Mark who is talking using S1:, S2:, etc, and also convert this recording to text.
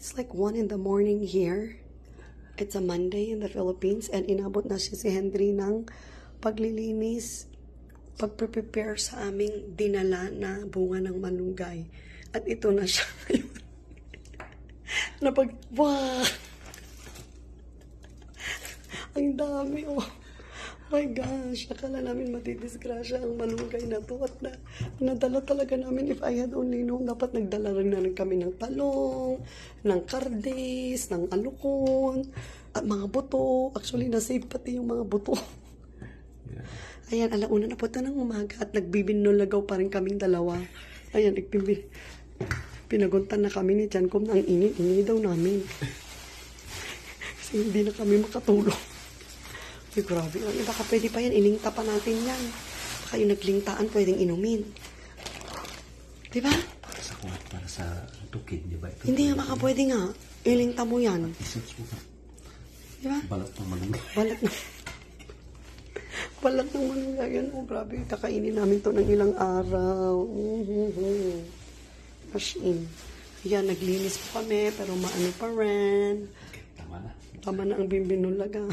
S1: It's like 1 in the morning here. It's a Monday in the Philippines and inabot na si Henry ng paglilinis, pagpre-prepare sa aming dinala na bunga ng malunggay. At ito na siya ngayon. Wow! Ang dami, oh. My gosh, akala namin matidisgrasya ang malunggay na to at nadala talaga namin. If I had only known, dapat nagdala rin na kami ng talong, ng kardes, ng alukon, at mga buto. Actually, nasave pati yung mga buto. Yeah. Ayan, alauna na po ito ng umaga at nagbibinulagaw pa rin kaming dalawa. Ayan, pinaguntan na kami ni Tiyan Kum na ang ini daw namin. Kasi hindi na kami makatulog. Ay, grabe. Baka pwede pa yan. Ilingta pa natin yan. Baka yung naglingtaan pwedeng inumin. Diba?
S2: Para sa kuhat, para sa tukid, diba? Ito
S1: Hindi nga, baka pwede nga. Ilingta mo yan.
S2: I-search mo ka.
S1: Diba?
S2: Balat ng malunggay.
S1: Balat ng malunggay. Yan, oh, grabe. Kakainin namin to ng ilang araw. As in. Yan, naglinis po kami, pero maano pa rin.
S2: Tama na.
S1: Tama na ang bimbinulaga.